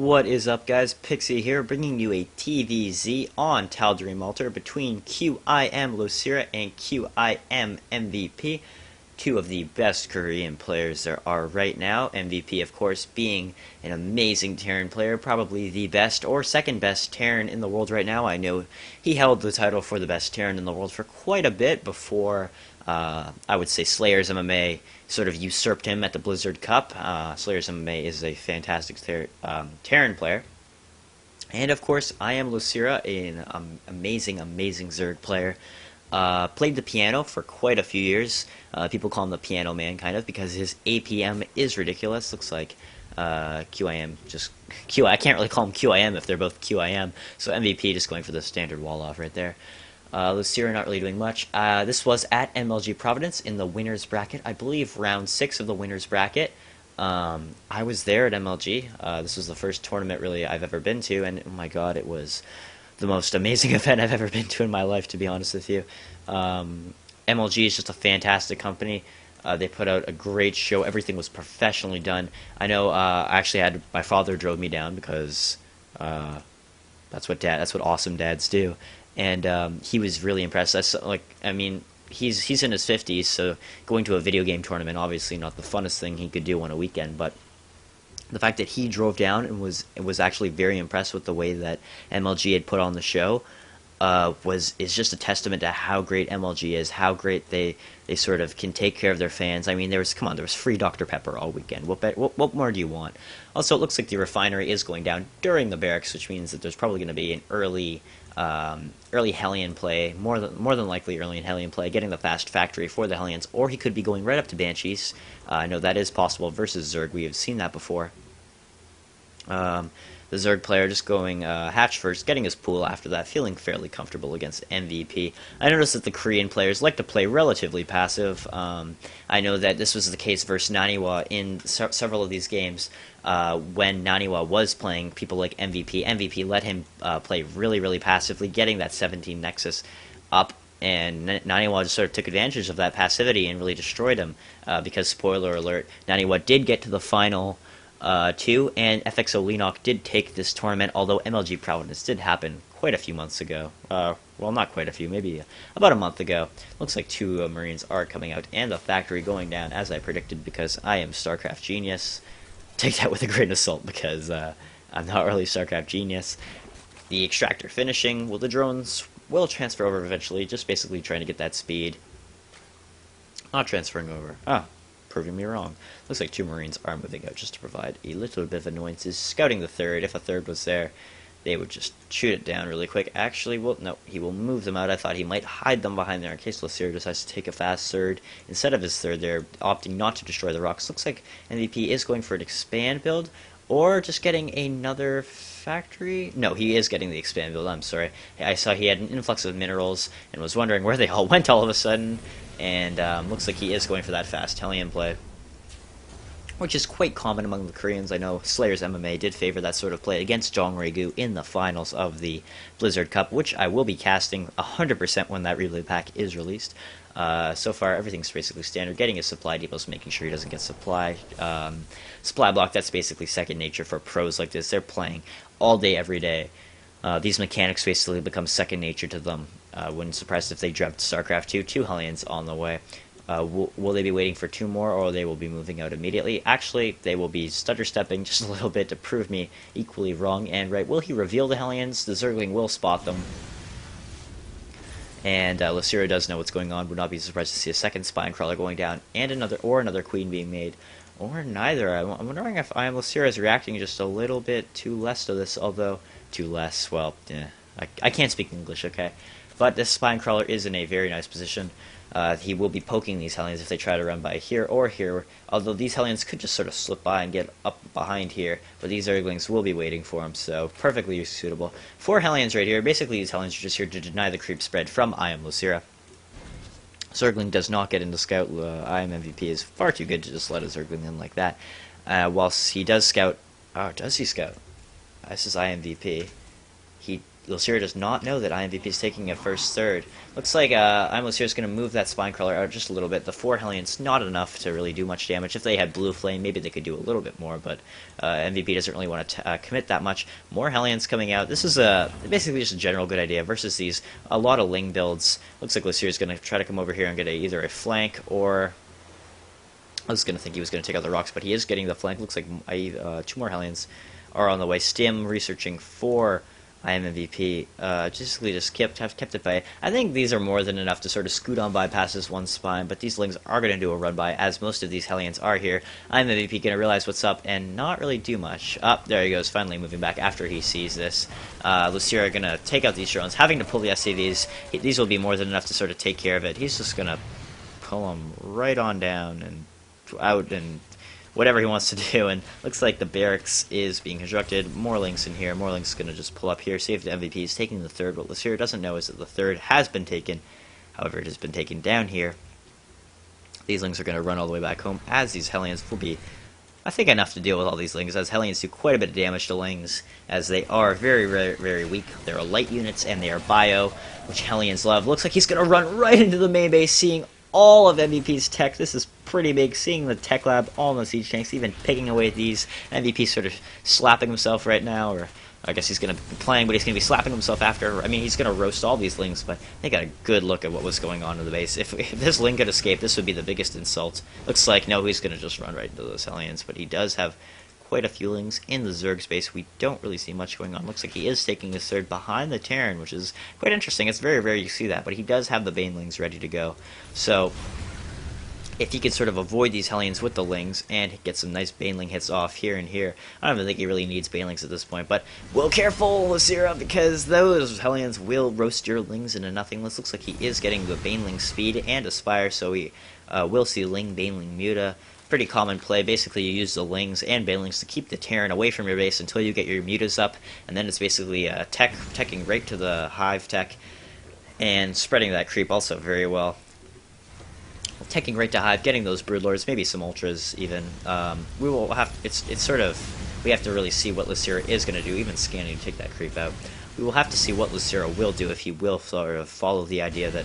What is up, guys? Pixie here, bringing you a TVZ on Tal'Darim Altar between IMLosira and IMMvp, two of the best Korean players there are right now. MVP, of course, being an amazing Terran player, probably the best or second best Terran in the world right now. I know he held the title for the best Terran in the world for quite a bit before I would say Slayer's MMA sort of usurped him at the Blizzard Cup. Slayer's MMA is a fantastic Terran player. And of course, IMLosira, an amazing Zerg player. Played the piano for quite a few years. People call him the Piano Man, kind of, because his APM is ridiculous. Looks like QIM just Q. I can't really call him QIM if they're both QIM. So MVP just going for the standard wall off right there. Lucira not really doing much. This was at MLG Providence in the winners bracket. I believe round 6 of the winners bracket. I was there at MLG. This was the first tournament really I've ever been to, and oh my god, it was the most amazing event I've ever been to in my life, to be honest with you. MLG is just a fantastic company. They put out a great show. Everything was professionally done. I know. I actually had my father drove me down because that's what awesome dads do. And he was really impressed. He's in his 50s, so going to a video game tournament obviously not the funnest thing he could do on a weekend. But the fact that he drove down and was actually very impressed with the way that MLG had put on the show is just a testament to how great MLG is, how great they sort of can take care of their fans. I mean, there was free Dr. Pepper all weekend. What more do you want? Also, it looks like the refinery is going down during the barracks, which means that there's probably going to be an early Hellion play, more than likely early Hellion play, getting the fast factory for the Hellions, or he could be going right up to Banshees. I know that is possible versus Zerg. We have seen that before. The Zerg player just going hatch first, getting his pool after that, feeling fairly comfortable against MVP. I noticed that the Korean players like to play relatively passive. I know that this was the case versus Naniwa in several of these games. When Naniwa was playing people like MVP, MVP let him play really passively, getting that 17 Nexus up, and Naniwa just sort of took advantage of that passivity and really destroyed him, because, spoiler alert, Naniwa did get to the final 2, and FXO Lenok did take this tournament, although MLG Providence did happen quite a few months ago. Well, not quite a few, maybe about a month ago. Looks like 2 Marines are coming out, and the factory going down, as I predicted, because I am StarCraft genius. Take that with a grain of salt, because I'm not really StarCraft genius. The extractor finishing, well, the drones will transfer over eventually, just basically trying to get that speed. Not transferring over. Proving me wrong. Looks like 2 Marines are moving out just to provide a little bit of annoyances. Scouting the 3rd. If a 3rd was there, they would just shoot it down really quick. Actually, well, no, he will move them out. I thought he might hide them behind there in case Lucira decides to take a fast 3rd. Instead of his 3rd, they're opting not to destroy the rocks. Looks like MVP is going for an expand build, or just getting another factory. No, he is getting the expand build. I'm sorry. I saw he had an influx of minerals and was wondering where they all went all of a sudden. And looks like he is going for that fast Hellion play, which is quite common among the Koreans. I know Slayer's MMA did favor that sort of play against Jongregoo in the finals of the Blizzard Cup, which I will be casting 100% when that replay pack is released. So far, everything's basically standard. Getting his supply depots, making sure he doesn't get supply block. That's basically second nature for pros like this. They're playing all day, every day. These mechanics basically become second nature to them. Wouldn't surprise if they dropped StarCraft 2 Hellions on the way. Will they be waiting for 2 more, or they will be moving out immediately? Actually, they will be stutter-stepping just a little bit to prove me equally wrong and right. Will he reveal the Hellions? The Zergling will spot them. And Lucira does know what's going on. Would not be surprised to see a second Spine Crawler going down, and another Queen being made. Or neither. I'm wondering if IMLosira is reacting just a little bit too less to this, although too less, well, I can't speak English, okay? But this Spine Crawler is in a very nice position. He will be poking these Hellions if they try to run by here or here, although these Hellions could just sort of slip by and get up behind here, but these Zerglings will be waiting for him, so perfectly suitable. 4 Hellions right here. Basically, these Hellions are just here to deny the creep spread from IMLosira. Zergling does not get into scout. IMMvp is far too good to just let a Zergling in like that. Whilst he does scout... Oh, does he scout? This is IMVP. He IMLosira does not know that IMVP is taking a first third. Looks like IMLosira is going to move that spine crawler out just a little bit. The 4 Hellions, not enough to really do much damage. If they had Blue Flame, maybe they could do a little bit more, but MVP doesn't really want to commit that much. More Hellions coming out. This is basically just a general good idea versus a lot of Ling builds. Looks like Lucira is going to try to come over here and get either a flank or... I was going to think he was going to take out the rocks, but he is getting the flank. Looks like 2 more Hellions are on the way. Stim researching for IMMvp. Just kept it by. I think these are more than enough to sort of scoot on by past this one spine, but these Lings are going to do a run by, as most of these Hellions are here. IMMvp going to realize what's up and not really do much. There he goes, finally moving back after he sees this. Lucira going to take out these drones, having to pull the SCVs. These will be more than enough to sort of take care of it. He's just going to pull them right on down and out and whatever he wants to do, and looks like the barracks is being constructed. More Links in here. More Links going to just pull up here, see if the MVP is taking the third. What Lucira doesn't know is that the third has been taken. However, it has been taken down here. These Lings are going to run all the way back home, as these Hellions will be, I think, enough to deal with all these Lings, as Hellions do quite a bit of damage to Lings, as they are very, very, very weak. They're light units, and they are bio, which Hellions love. Looks like he's going to run right into the main base, seeing all of MVP's tech. This is pretty big, seeing the tech lab, all in the siege tanks, even picking away at these. MVP sort of slapping himself right now, or I guess he's going to be playing, but he's going to be slapping himself after. I mean, he's going to roast all these Lings, but they got a good look at what was going on in the base. If this Ling could escape, this would be the biggest insult. Looks like, no, he's going to just run right into those Hellions, but he does have quite a few Lings in the Zerg space. We don't really see much going on. Looks like he is taking his third behind the Terran, which is quite interesting. It's very rare you see that, but he does have the Banelings ready to go. So if he could sort of avoid these Hellions with the Lings and get some nice Baneling hits off here and here, I don't even think he really needs Banelings at this point. But, well, careful, Lucira, because those Hellions will roast your Lings into nothingness. Looks like he is getting the Baneling speed and Aspire, so we will see Ling, Baneling, Muta. Pretty common play. Basically, you use the Lings and Banelings to keep the Terran away from your base until you get your Mutas up, and then it's basically teching right to the Hive tech and spreading that creep also very well. Teching right to Hive, getting those Broodlords, maybe some Ultras even. We will have. It's sort of. We have to really see what Lucira is going to do, even scanning to take that creep out. We will have to see what Lucira will do, if he will sort of follow the idea that.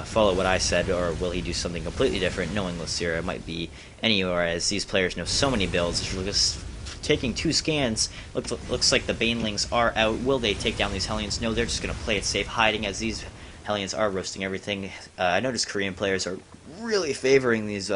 Follow what I said, or will he do something completely different, knowing Lucira might be anywhere, as these players know so many builds. Just taking 2 scans, looks like the Banelings are out. Will they take down these Hellions? No, they're just going to play it safe, hiding, as these Hellions are roasting everything. I noticed Korean players are really favoring these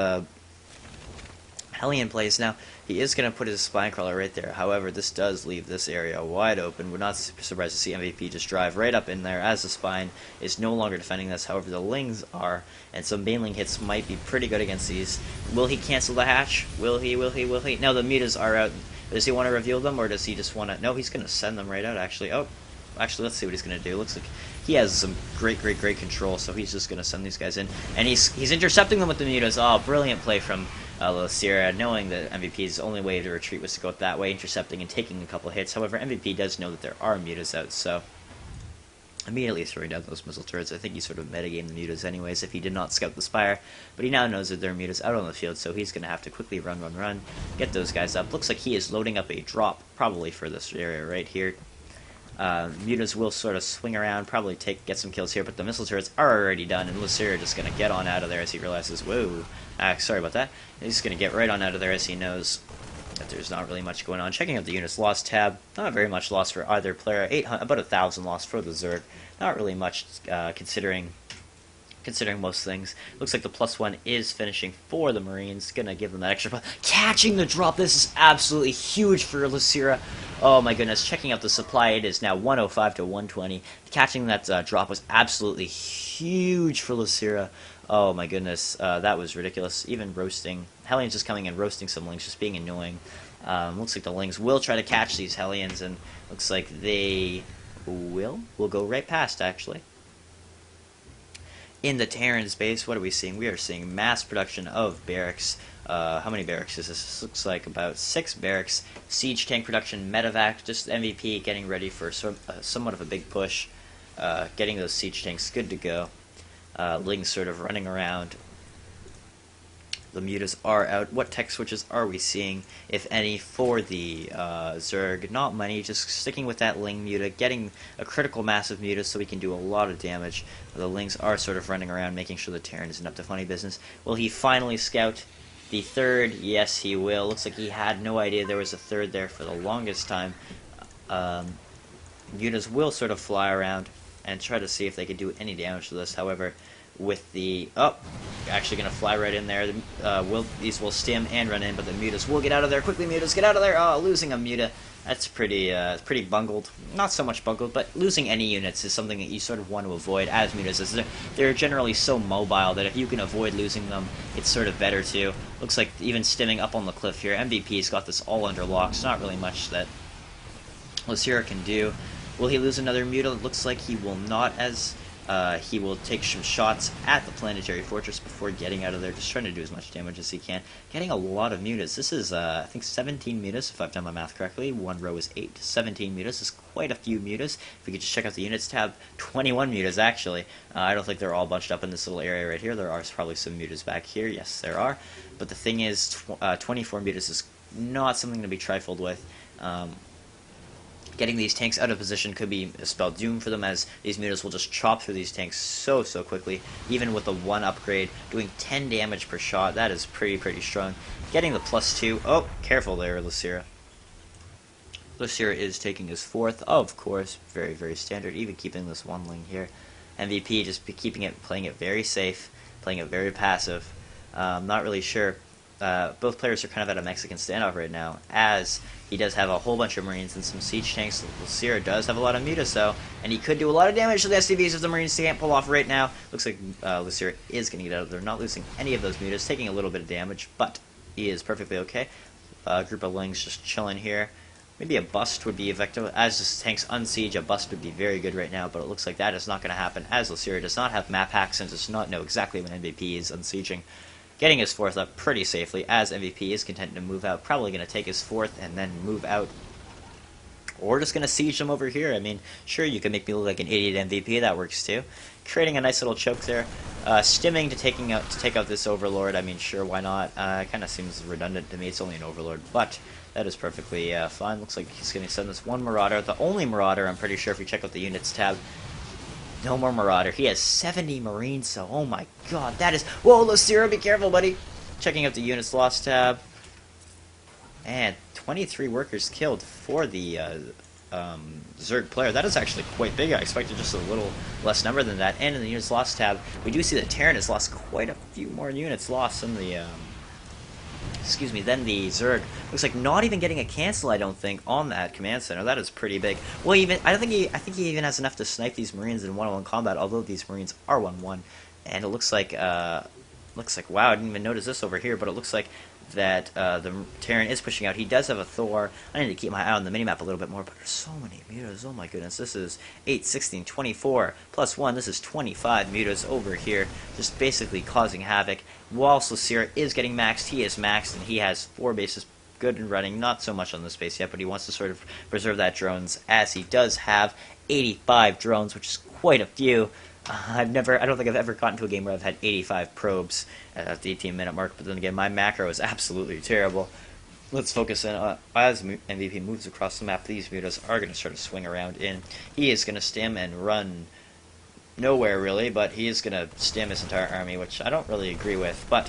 Hellion plays. Now, he is going to put his spine crawler right there. However, this does leave this area wide open. We're not surprised to see MVP just drive right up in there, as the spine is no longer defending this. However, the Lings are, and some Baneling hits might be pretty good against these. Will he cancel the hatch? Will he? Will he? Will he? No, the Mutas are out. Does he want to reveal them, or does he just want to... No, he's going to send them right out, actually. Oh, actually, let's see what he's going to do. Looks like he has some great control, so he's just going to send these guys in. And he's intercepting them with the Mutas. Oh, brilliant play from Lucira, knowing that MVP's only way to retreat was to go that way, intercepting and taking a couple hits. However, MVP does know that there are Mutas out, so immediately throwing down those missile turrets. I think he sort of metagamed the Mutas anyways if he did not scout the Spire, but he now knows that there are Mutas out on the field, so he's going to have to quickly run, get those guys up. Looks like he is loading up a drop, probably for this area right here. Mutas will sort of swing around, probably get some kills here, but the missile turrets are already done, and Lucira just going to get on out of there as he realizes, whoa, sorry about that. He's just going to get right on out of there as he knows that there's not really much going on. Checking out the units lost tab, not very much lost for either player. About 1,000 lost for the Zerg. Not really much considering most things. Looks like the +1 is finishing for the Marines. Gonna give them that extra. Catching the drop. This is absolutely huge for Lucira. Oh my goodness. Checking out the supply. It is now 105 to 120. Catching that drop was absolutely huge for Lucira. Oh my goodness. That was ridiculous. Even roasting. Hellions just coming and roasting some Lings, just being annoying. Looks like the Lings will try to catch these Hellions, and looks like they will go right past, actually. In the Terran's base, what are we seeing? We are seeing mass production of barracks. How many barracks is this? This looks like about 6 barracks. Siege tank production, medevac, just MVP getting ready for somewhat of a big push. Getting those siege tanks good to go. Lings sort of running around. The mutas are out. What tech switches are we seeing, if any, for the Zerg? Not many, just sticking with that Ling muta, getting a critical massive muta so we can do a lot of damage. The Lings are sort of running around making sure the Terran isn't up to funny business. Will he finally scout the third? Yes, he will. Looks like he had no idea there was a third there for the longest time. Mutas will sort of fly around and try to see if they can do any damage to this. However, with the actually gonna fly right in there. These will stim and run in, but the mutas will get out of there quickly. Mutas, get out of there! Oh, losing a muta. That's pretty bungled. Not so much bungled, but losing any units is something that you sort of want to avoid as mutas. As they're generally so mobile that if you can avoid losing them, it's sort of better too. Looks like even stimming up on the cliff here. MVP's got this all under lock. It's not really much that Losira can do. Will he lose another muta? It looks like he will not, as he will take some shots at the planetary fortress before getting out of there, just trying to do as much damage as he can. Getting a lot of mutas. This is, I think, 17 mutas, if I've done my math correctly. One row is 8. 17 mutas is quite a few mutas. If we could just check out the units tab, 21 mutas, actually. I don't think they're all bunched up in this little area right here. There are probably some mutas back here. Yes, there are. But the thing is, 24 mutas is not something to be trifled with. Getting these tanks out of position could be a spell doom for them, as these mutas will just chop through these tanks so quickly. Even with the 1 upgrade, doing 10 damage per shot, that is pretty strong. Getting the +2, oh, careful there, Losira. Losira is taking his 4th, of course, very standard, even keeping this 1 Ling here. MVP just playing it very safe, playing it very passive. Not really sure. Both players are kind of at a Mexican standoff right now, as he does have a whole bunch of Marines and some siege tanks. Losira does have a lot of mutas, though, and he could do a lot of damage to the SCVs if the Marines can't pull off right now. Looks like Losira is going to get out of there, not losing any of those mutas, taking a little bit of damage, but he is perfectly okay. A group of Lings just chilling here. Maybe a bust would be effective. As this tank's unsiege, a bust would be very good right now, but it looks like that is not going to happen, as Losira does not have map hacks and does not know exactly when MVP is unsieging. Getting his 4th up pretty safely, as MVP is content to move out. Probably going to take his 4th and then move out. Or just going to siege them over here. I mean, sure, you can make me look like an idiot MVP. That works too. Creating a nice little choke there. Stimming to take out this Overlord. I mean, sure, why not? Kind of seems redundant to me. It's only an Overlord, but that is perfectly fine. Looks like he's going to send this 1 Marauder. The only Marauder, I'm pretty sure, if we check out the units tab. No more Marauder. He has 70 Marines, so oh my god, that is... Whoa, Losira, be careful, buddy! Checking out the units lost tab. And 23 workers killed for the Zerg player. That is actually quite big. I expected just a little less number than that. And in the units lost tab, we do see that Terran has lost quite a few more units lost than the... than the Zerg. Looks like not even getting a cancel, I don't think, on that command center. That is pretty big. Well, I think he even has enough to snipe these Marines in one-on-one combat, although these Marines are 1-1. And it looks like wow, I didn't even notice this over here, but it looks like that the Terran is pushing out. He does have a Thor. I need to keep my eye on the minimap a little bit more, but there's so many mutas. Oh my goodness. This is 8, 16, 24, plus 1. This is 25 mutas over here, just basically causing havoc. Whilst Losira is getting maxed, he is maxed, and he has 4 bases good and running. Not so much on this base yet, but he wants to sort of preserve that drones, as he does have 85 drones, which is quite a few. I don't think I've ever gotten to a game where I've had 85 probes at the 18-minute mark, but then again, my macro is absolutely terrible. Let's focus in as MVP moves across the map. These mutas are going to sort of swing around in. He is going to stim and run nowhere, really, but he is going to stim his entire army, which I don't really agree with, but